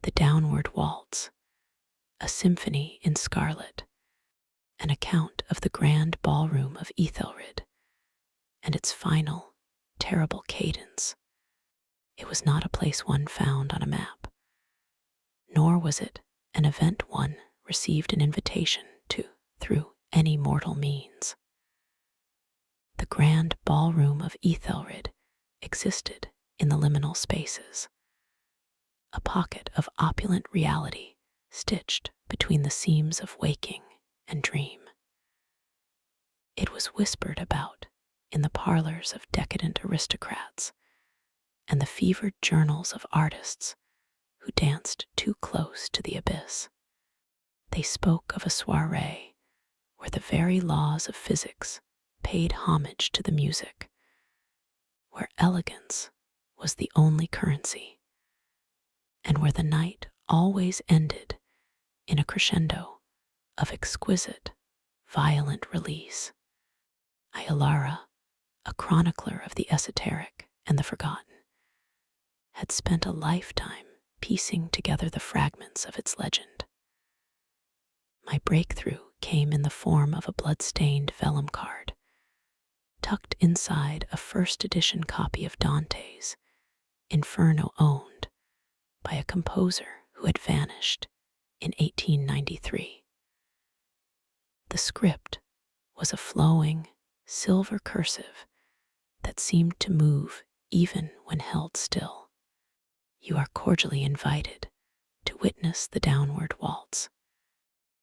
The Downward Waltz, a symphony in scarlet, an account of the Grand Ballroom of Aethelred and its final, terrible cadence. It was not a place one found on a map, nor was it an event one received an invitation to through any mortal means. The Grand Ballroom of Aethelred existed in the liminal spaces, a pocket of opulent reality stitched between the seams of waking and dream. It was whispered about in the parlors of decadent aristocrats and the fevered journals of artists who danced too close to the abyss. They spoke of a soiree where the very laws of physics paid homage to the music, where elegance was the only currency, and where the night always ended in a crescendo of exquisite, violent release. Aethelred, a chronicler of the esoteric and the forgotten, had spent a lifetime piecing together the fragments of its legend. My breakthrough came in the form of a blood-stained vellum card, tucked inside a first edition copy of Dante's Inferno, owned by a composer who had vanished in 1893. The script was a flowing, silver cursive that seemed to move even when held still. You are cordially invited to witness the Downward Waltz.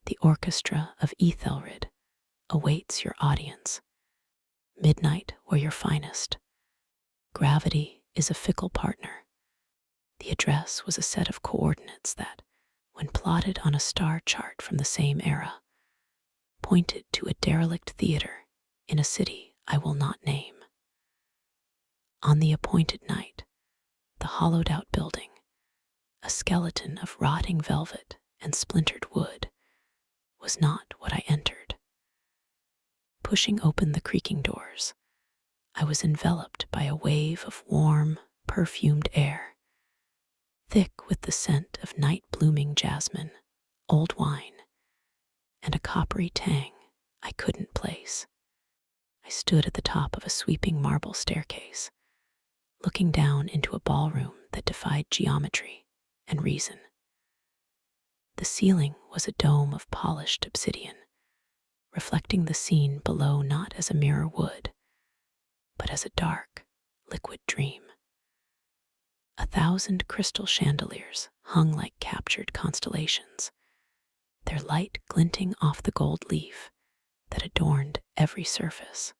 The orchestra of Aethelred awaits your audience. Midnight or your finest. Gravity is a fickle partner. The address was a set of coordinates that, when plotted on a star chart from the same era, pointed to a derelict theater in a city I will not name. On the appointed night, the hollowed-out building, a skeleton of rotting velvet and splintered wood, was not what I entered. Pushing open the creaking doors, I was enveloped by a wave of warm, perfumed air, thick with the scent of night-blooming jasmine, old wine, and a coppery tang I couldn't place. I stood at the top of a sweeping marble staircase, looking down into a ballroom that defied geometry and reason. The ceiling was a dome of polished obsidian, reflecting the scene below not as a mirror would, but as a dark, liquid dream. 1,000 crystal chandeliers hung like captured constellations, their light glinting off the gold leaf that adorned every surface.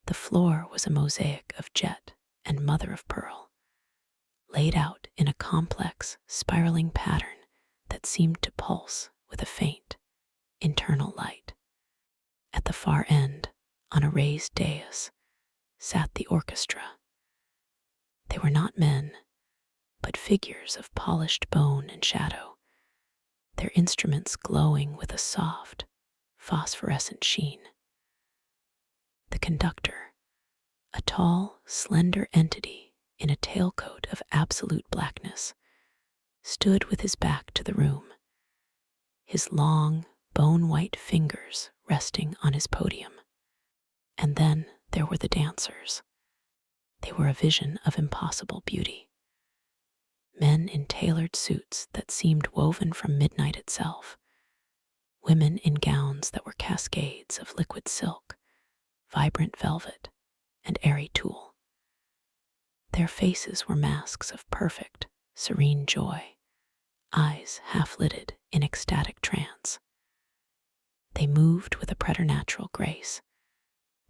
The floor was a mosaic of jet and mother of pearl, laid out in a complex, spiraling pattern that seemed to pulse with a faint, internal light. At the far end, on a raised dais, sat the orchestra. They were not men, but figures of polished bone and shadow, their instruments glowing with a soft, phosphorescent sheen. The conductor, a tall, slender entity in a tailcoat of absolute blackness, stood with his back to the room, his long, bone-white fingers resting on his podium. And then there were the dancers. They were a vision of impossible beauty. Men in tailored suits that seemed woven from midnight itself, women in gowns that were cascades of liquid silk, vibrant velvet, and airy tulle. Their faces were masks of perfect, serene joy, eyes half-lidded in ecstatic trance. They moved with a preternatural grace,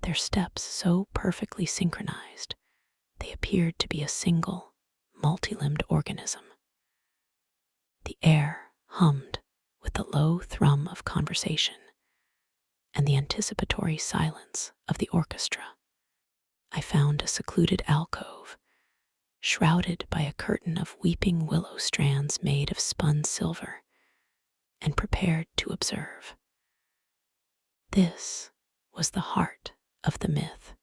their steps so perfectly synchronized they appeared to be a single, multi-limbed organism. The air hummed with the low thrum of conversation and the anticipatory silence of the orchestra. I found a secluded alcove, shrouded by a curtain of weeping willow strands made of spun silver, and prepared to observe. This was the heart of the myth.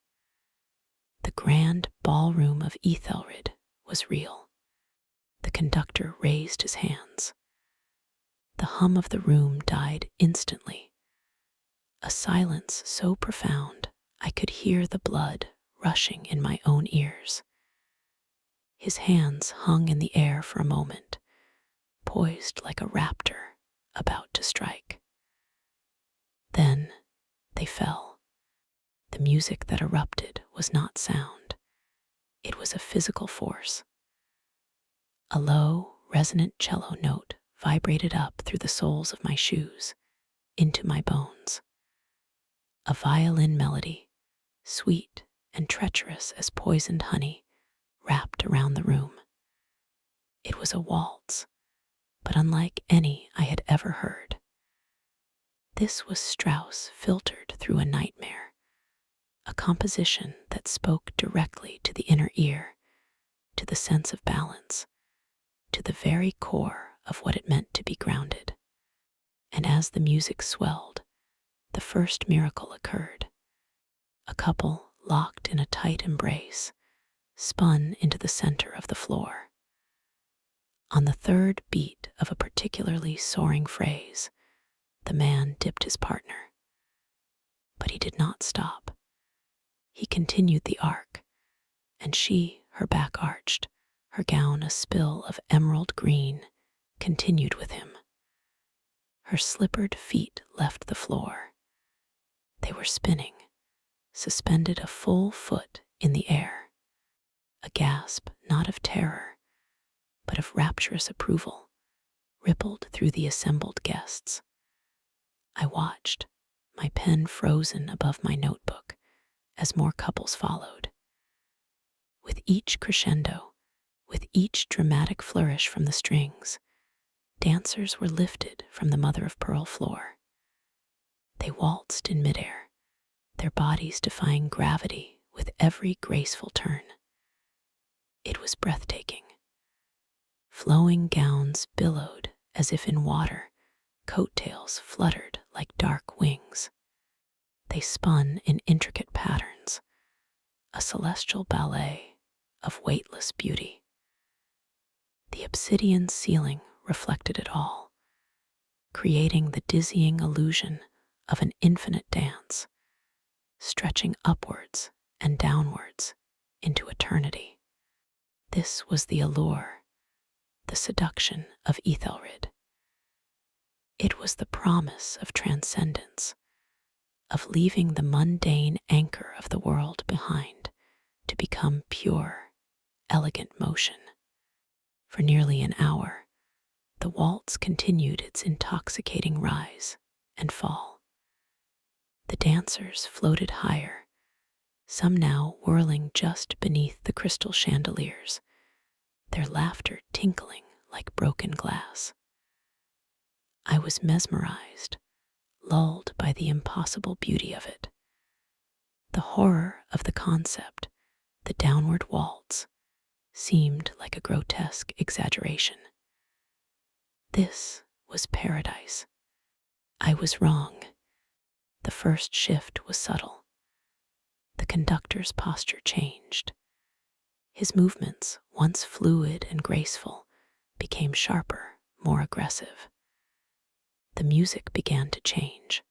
The Grand Ballroom of Aethelred was real. The conductor raised his hands. The hum of the room died instantly. A silence so profound I could hear the blood rushing in my own ears. His hands hung in the air for a moment, poised like a raptor about to strike. Then they fell. The music that erupted was not sound. It was a physical force. A low, resonant cello note vibrated up through the soles of my shoes, into my bones. A violin melody, sweet and treacherous as poisoned honey, wrapped around the room. It was a waltz, but unlike any I had ever heard. This was Strauss filtered through a nightmare, a composition that spoke directly to the inner ear, to the sense of balance, to the very core of what it meant to be grounded. And as the music swelled, the first miracle occurred. A couple, locked in a tight embrace, spun into the center of the floor. On the third beat of a particularly soaring phrase, the man dipped his partner. But he did not stop. He continued the arc, and she, her back arched, her gown a spill of emerald green, continued with him. Her slippered feet left the floor. They were spinning, suspended a full foot in the air. A gasp, not of terror, but of rapturous approval, rippled through the assembled guests. I watched, my pen frozen above my notebook, as more couples followed. With each crescendo, with each dramatic flourish from the strings, dancers were lifted from the mother-of-pearl floor. They waltzed in midair, their bodies defying gravity with every graceful turn. It was breathtaking. Flowing gowns billowed as if in water, coattails fluttered like dark wings. They spun in intricate patterns, a celestial ballet of weightless beauty. The obsidian ceiling reflected it all, creating the dizzying illusion of an infinite dance, stretching upwards and downwards into eternity. This was the allure, the seduction of Aethelred. It was the promise of transcendence, of leaving the mundane anchor of the world behind to become pure, elegant motion. For nearly an hour, the waltz continued its intoxicating rise and fall. The dancers floated higher, some now whirling just beneath the crystal chandeliers, their laughter tinkling like broken glass. I was mesmerized, lulled by the impossible beauty of it. The horror of the concept, the downward waltz, seemed like a grotesque exaggeration. This was paradise. I was wrong. The first shift was subtle. The conductor's posture changed. His movements, once fluid and graceful, became sharper, more aggressive. The music began to change.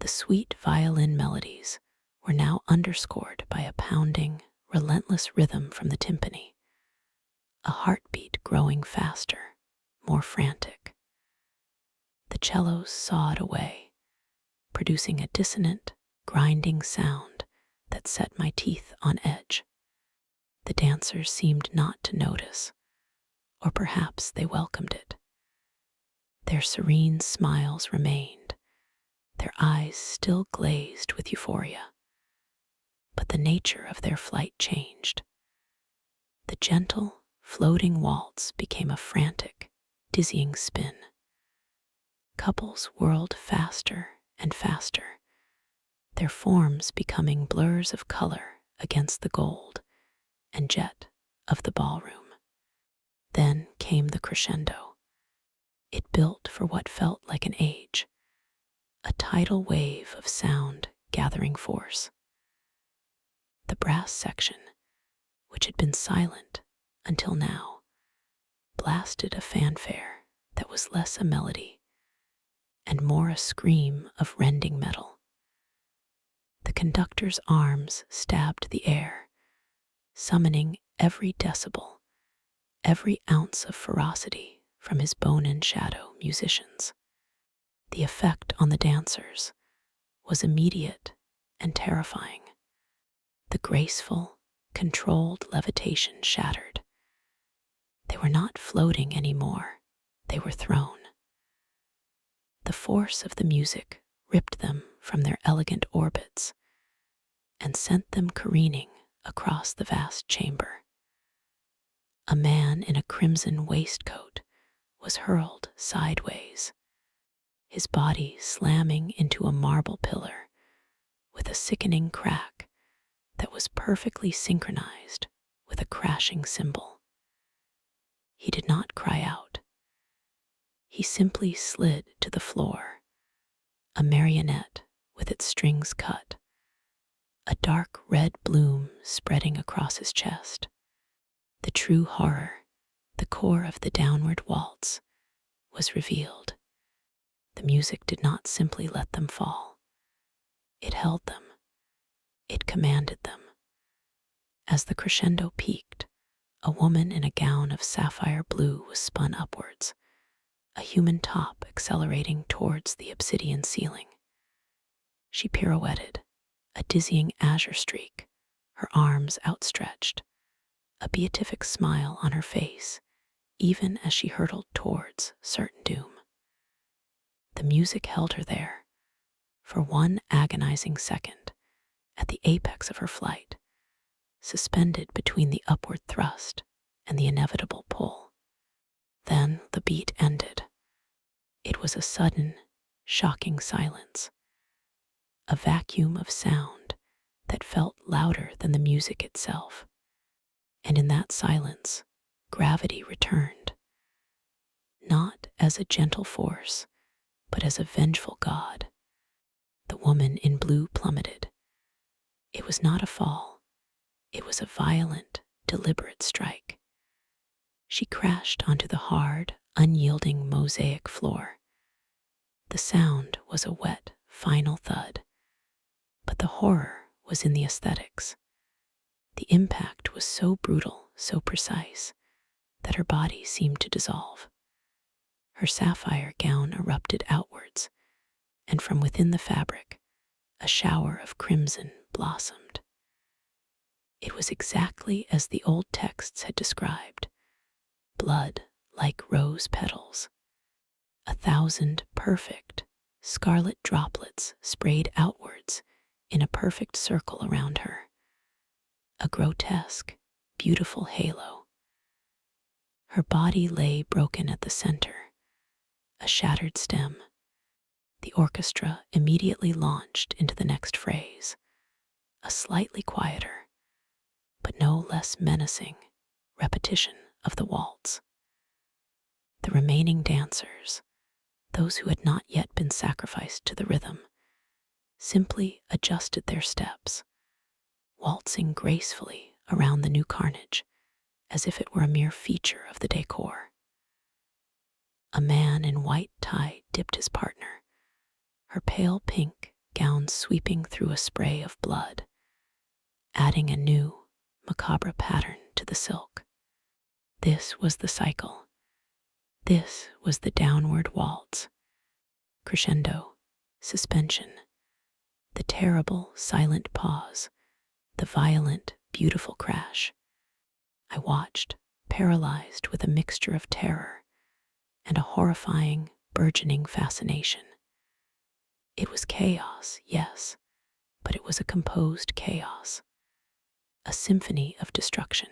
The sweet violin melodies were now underscored by a pounding, relentless rhythm from the timpani, a heartbeat growing faster, more frantic. The cellos sawed away, producing a dissonant, grinding sound that set my teeth on edge. The dancers seemed not to notice, or perhaps they welcomed it. Their serene smiles remained, their eyes still glazed with euphoria. But the nature of their flight changed. The gentle, floating waltz became a frantic, dizzying spin. Couples whirled faster and faster, their forms becoming blurs of color against the gold and jet of the ballroom. Then came the crescendo. It built for what felt like an age, a tidal wave of sound gathering force. The brass section, which had been silent until now, blasted a fanfare that was less a melody and more a scream of rending metal. The conductor's arms stabbed the air, summoning every decibel, every ounce of ferocity from his bone and shadow musicians. The effect on the dancers was immediate and terrifying. The graceful, controlled levitation shattered. They were not floating anymore, they were thrown. The force of the music ripped them from their elegant orbits and sent them careening across the vast chamber. A man in a crimson waistcoat was hurled sideways, his body slamming into a marble pillar with a sickening crack that was perfectly synchronized with a crashing cymbal. He did not cry out. He simply slid to the floor, a marionette with its strings cut, a dark red bloom spreading across his chest. The true horror, the core of the Downward Waltz, was revealed. The music did not simply let them fall. It held them. It commanded them. As the crescendo peaked, a woman in a gown of sapphire blue was spun upwards, a human top accelerating towards the obsidian ceiling. She pirouetted, a dizzying azure streak, her arms outstretched, a beatific smile on her face, even as she hurtled towards certain doom. The music held her there, for one agonizing second, at the apex of her flight, suspended between the upward thrust and the inevitable pull. Then the beat ended. It was a sudden, shocking silence, a vacuum of sound that felt louder than the music itself. And in that silence, gravity returned, not as a gentle force, but as a vengeful god. The woman in blue plummeted. It was not a fall. It was a violent, deliberate strike. She crashed onto the hard, unyielding mosaic floor. The sound was a wet, final thud, but the horror was in the aesthetics. The impact was so brutal, so precise, that her body seemed to dissolve. Her sapphire gown erupted outwards, and from within the fabric, a shower of crimson blossomed. It was exactly as the old texts had described, blood like rose petals. 1,000 perfect, scarlet droplets sprayed outwards in a perfect circle around her. A grotesque, beautiful halo. Her body lay broken at the center, a shattered stem. The orchestra immediately launched into the next phrase, a slightly quieter, but no less menacing, repetition of the waltz. The remaining dancers, those who had not yet been sacrificed to the rhythm, simply adjusted their steps, waltzing gracefully around the new carnage as if it were a mere feature of the decor. A man in white tie dipped his partner, her pale pink gown sweeping through a spray of blood, adding a new, macabre pattern to the silk. This was the cycle. This was the downward waltz. Crescendo, suspension, the terrible, silent pause, the violent, beautiful crash. I watched, paralyzed with a mixture of terror and a horrifying, burgeoning fascination. It was chaos, yes, but it was a composed chaos, a symphony of destruction.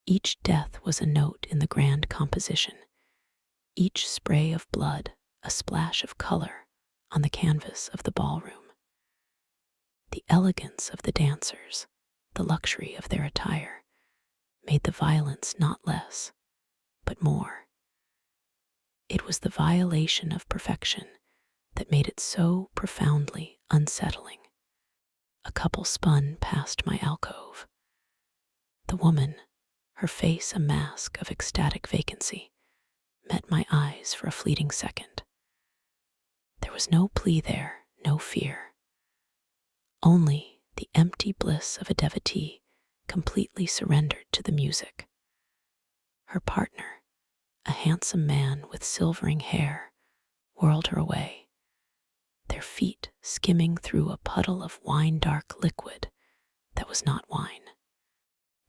Each death was a note in the grand composition, each spray of blood a splash of color on the canvas of the ballroom. The elegance of the dancers, the luxury of their attire, made the violence not less, but more. It was the violation of perfection that made it so profoundly unsettling. A couple spun past my alcove. The woman, her face a mask of ecstatic vacancy, met my eyes for a fleeting second. There was no plea there, no fear. Only the empty bliss of a devotee completely surrendered to the music. Her partner, a handsome man with silvering hair, whirled her away, their feet skimming through a puddle of wine-dark liquid that was not wine.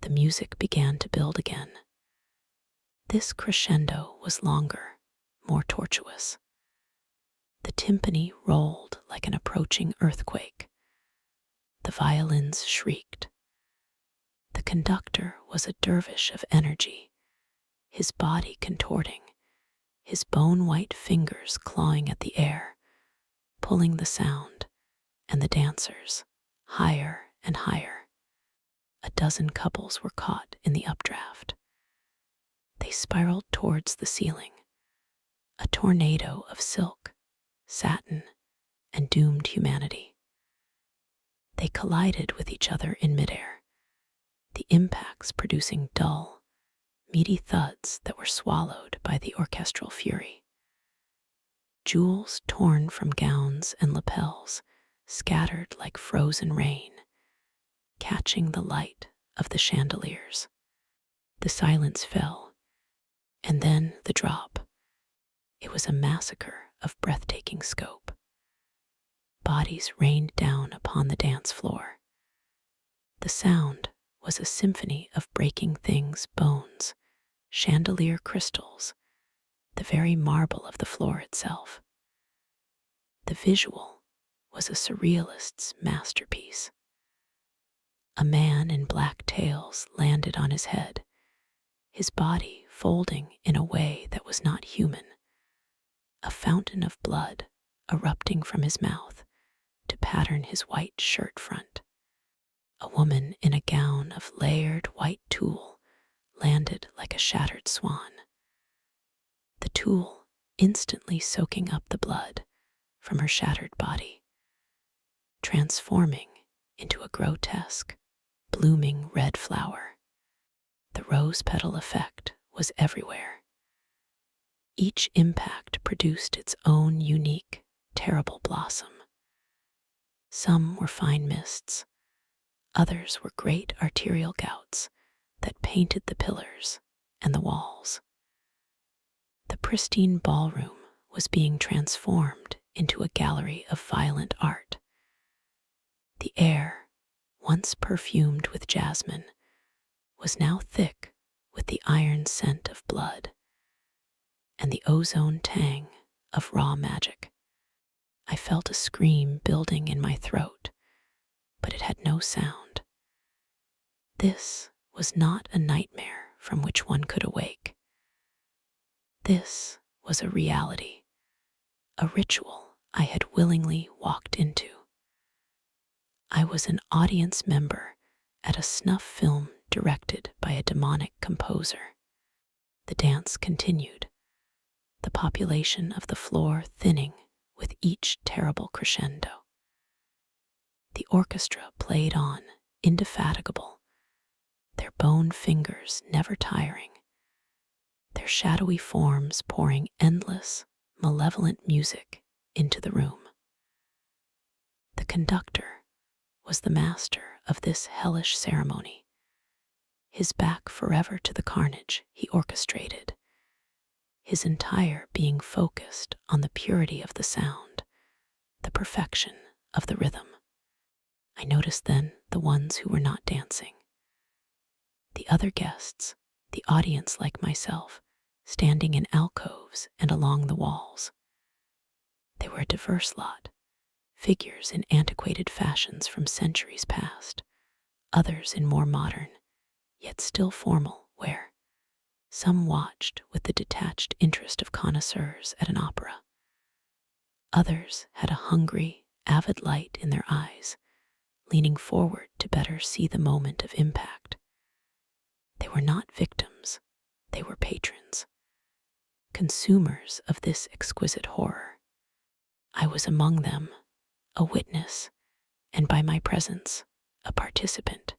The music began to build again. This crescendo was longer, more tortuous. The timpani rolled like an approaching earthquake. The violins shrieked. The conductor was a dervish of energy, his body contorting, his bone-white fingers clawing at the air, pulling the sound, and the dancers higher and higher. A dozen couples were caught in the updraft. They spiraled towards the ceiling, a tornado of silk, satin, and doomed humanity. They collided with each other in midair, the impacts producing dull, meaty thuds that were swallowed by the orchestral fury. Jewels torn from gowns and lapels scattered like frozen rain, catching the light of the chandeliers. The silence fell, and then the drop. It was a massacre of breathtaking scope. Bodies rained down upon the dance floor. The sound was a symphony of breaking things, bones, chandelier crystals, the very marble of the floor itself. The visual was a surrealist's masterpiece. A man in black tails landed on his head, his body folding in a way that was not human, a fountain of blood erupting from his mouth to pattern his white shirt front. A woman in a gown of layered white tulle landed like a shattered swan, the tulle instantly soaking up the blood from her shattered body, transforming into a grotesque, blooming red flower. The rose petal effect was everywhere. Each impact produced its own unique, terrible blossom. Some were fine mists, others were great arterial gouts that painted the pillars and the walls. The pristine ballroom was being transformed into a gallery of violent art. The air, once perfumed with jasmine, was now thick with the iron scent of blood and the ozone tang of raw magic. I felt a scream building in my throat, but it had no sound. This was not a nightmare from which one could awake. This was a reality, a ritual I had willingly walked into. I was an audience member at a snuff film directed by a demonic composer. The dance continued, the population of the floor thinning with each terrible crescendo. The orchestra played on, indefatigable, their bone fingers never tiring, their shadowy forms pouring endless, malevolent music into the room. The conductor was the master of this hellish ceremony, his back forever to the carnage he orchestrated, his entire being focused on the purity of the sound, the perfection of the rhythm. I noticed then the ones who were not dancing. The other guests, the audience like myself, standing in alcoves and along the walls. They were a diverse lot, figures in antiquated fashions from centuries past, others in more modern, yet still formal wear. Some watched with the detached interest of connoisseurs at an opera. Others had a hungry, avid light in their eyes, leaning forward to better see the moment of impact. They were not victims, they were patrons, consumers of this exquisite horror. I was among them, a witness, and by my presence, a participant.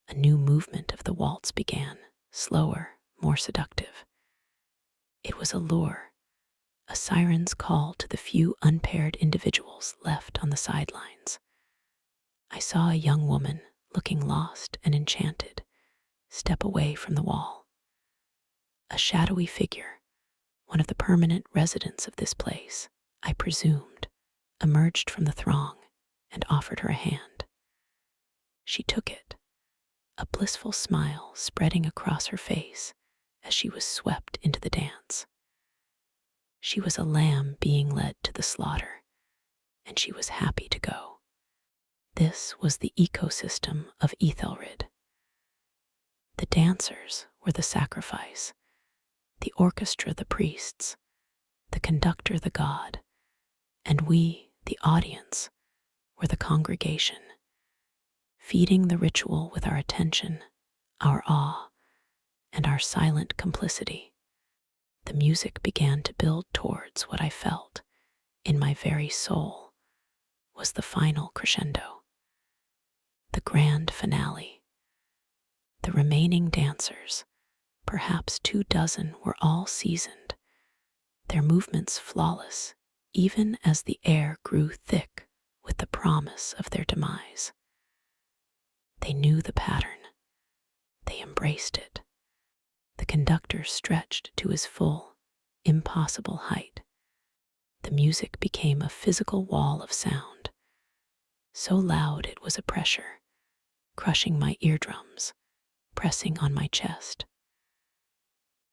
A new movement of the waltz began, slower, more seductive. It was a lure, a siren's call to the few unpaired individuals left on the sidelines. I saw a young woman, looking lost and enchanted, step away from the wall. A shadowy figure, one of the permanent residents of this place, I presumed, emerged from the throng and offered her a hand. She took it, a blissful smile spreading across her face as she was swept into the dance. She was a lamb being led to the slaughter, and she was happy to go. This was the ecosystem of Aethelred. The dancers were the sacrifice, the orchestra the priests, the conductor the god, and we, the audience, were the congregation, feeding the ritual with our attention, our awe, and our silent complicity. The music began to build towards what I felt, in my very soul, was the final crescendo, the grand finale. The remaining dancers, perhaps 24, were all seasoned, their movements flawless, even as the air grew thick with the promise of their demise. They knew the pattern. They embraced it. The conductor stretched to his full, impossible height. The music became a physical wall of sound, so loud it was a pressure, crushing my eardrums, pressing on my chest.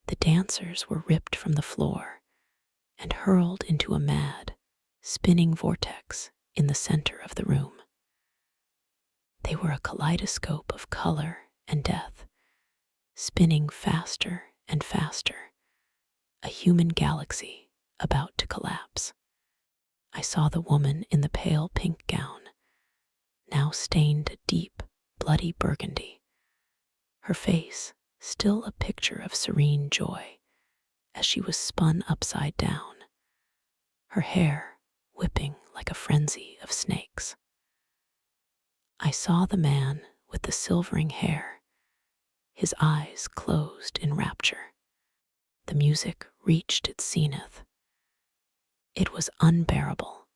The dancers were ripped from the floor and hurled into a mad, spinning vortex in the center of the room. They were a kaleidoscope of color and death, spinning faster and faster, a human galaxy about to collapse. I saw the woman in the pale pink gown, now stained a deep, bloody burgundy, her face still a picture of serene joy as she was spun upside down, her hair whipping like a frenzy of snakes. I saw the man with the silvering hair, his eyes closed in rapture. The music reached its zenith. It was unbearable,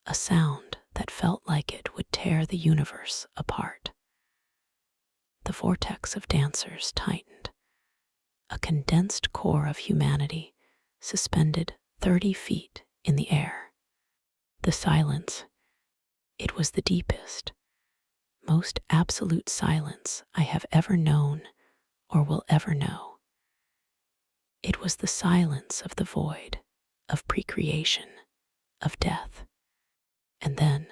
a sound that felt like it would tear the universe apart. The vortex of dancers tightened, a condensed core of humanity suspended 30 feet in the air. The silence, it was the deepest, most absolute silence I have ever known or will ever know. It was the silence of the void, of precreation, of death. And then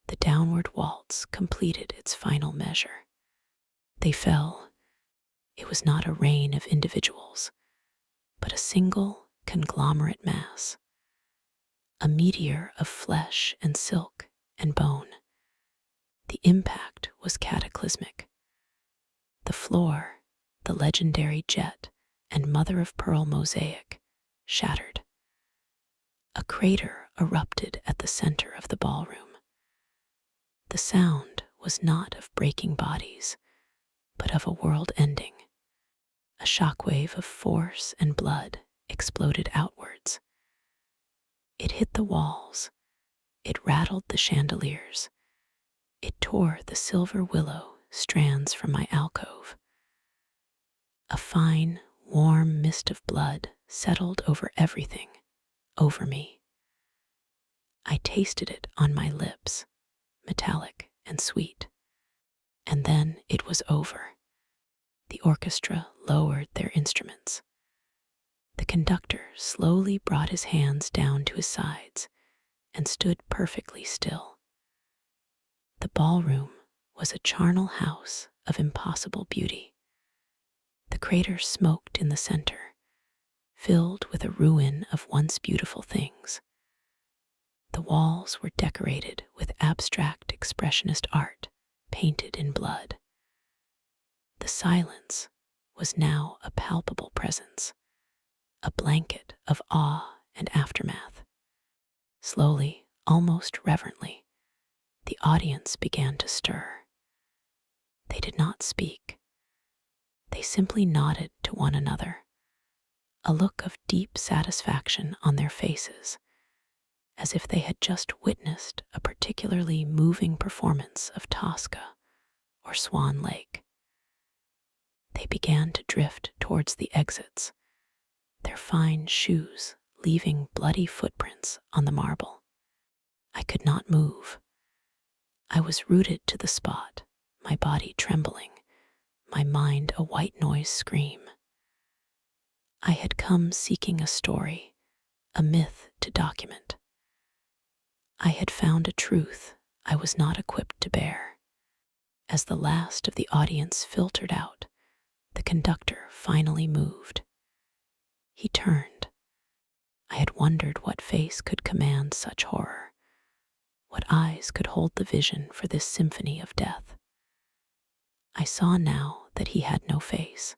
the downward waltz completed its final measure. They fell. It was not a rain of individuals, but a single conglomerate mass, a meteor of flesh and silk and bone. The impact was cataclysmic. The floor, the legendary jet and mother-of-pearl mosaic, shattered. A crater erupted at the center of the ballroom. The sound was not of breaking bodies, but of a world ending. A shockwave of force and blood exploded outwards. It hit the walls. It rattled the chandeliers. It tore the silver willow strands from my alcove. A fine, warm mist of blood settled over everything, over me. I tasted it on my lips, metallic and sweet. And then it was over. The orchestra lowered their instruments. The conductor slowly brought his hands down to his sides and stood perfectly still. The ballroom was a charnel house of impossible beauty. The crater smoked in the center, filled with a ruin of once beautiful things. The walls were decorated with abstract expressionist art painted in blood. The silence was now a palpable presence, a blanket of awe and aftermath. Slowly, almost reverently, the audience began to stir. They did not speak. They simply nodded to one another, a look of deep satisfaction on their faces, as if they had just witnessed a particularly moving performance of Tosca or Swan Lake. They began to drift towards the exits, their fine shoes leaving bloody footprints on the marble. I could not move. I was rooted to the spot, my body trembling, my mind a white noise scream. I had come seeking a story, a myth to document. I had found a truth I was not equipped to bear. As the last of the audience filtered out, the conductor finally moved. He turned. I had wondered what face could command such horror, what eyes could hold the vision for this symphony of death. I saw now that he had no face.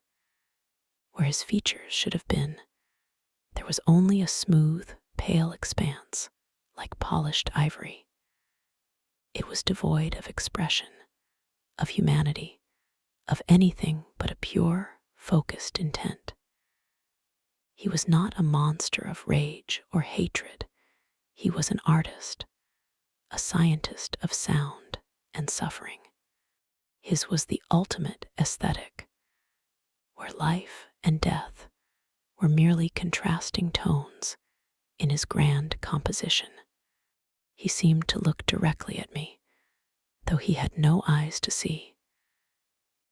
Where his features should have been, there was only a smooth, pale expanse, like polished ivory. It was devoid of expression, of humanity, of anything but a pure, focused intent. He was not a monster of rage or hatred. He was an artist, a scientist of sound and suffering. His was the ultimate aesthetic, where life and death were merely contrasting tones in his grand composition. He seemed to look directly at me, though he had no eyes to see.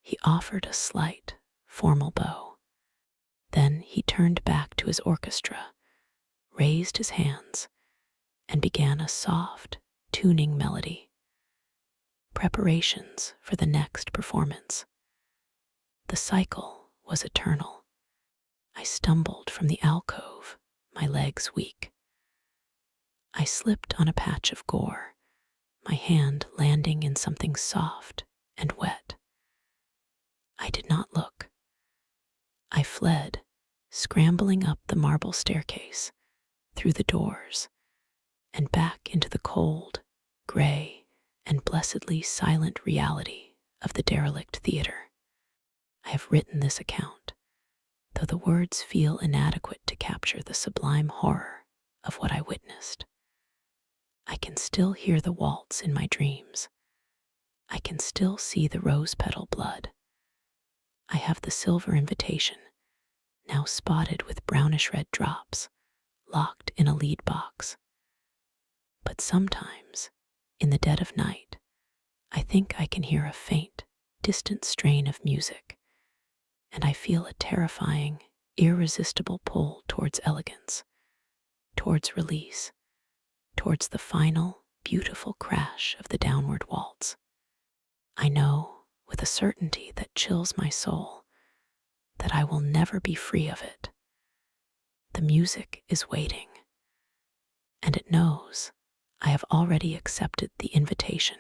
He offered a slight, formal bow. Then he turned back to his orchestra, raised his hands, and began a soft, tuning melody. Preparations for the next performance. The cycle was eternal. I stumbled from the alcove, my legs weak. I slipped on a patch of gore, my hand landing in something soft and wet. I did not look. I fled, scrambling up the marble staircase, through the doors, and back into the cold, gray, and blessedly silent reality of the derelict theater. I have written this account, though the words feel inadequate to capture the sublime horror of what I witnessed. I can still hear the waltz in my dreams. I can still see the rose petal blood. I have the silver invitation, now spotted with brownish red drops, locked in a lead box. But sometimes, in the dead of night, I think I can hear a faint, distant strain of music, and I feel a terrifying, irresistible pull towards elegance, towards release, towards the final, beautiful crash of the Downward Waltz. I know, with a certainty that chills my soul, that I will never be free of it. The music is waiting, and it knows I have already accepted the invitation.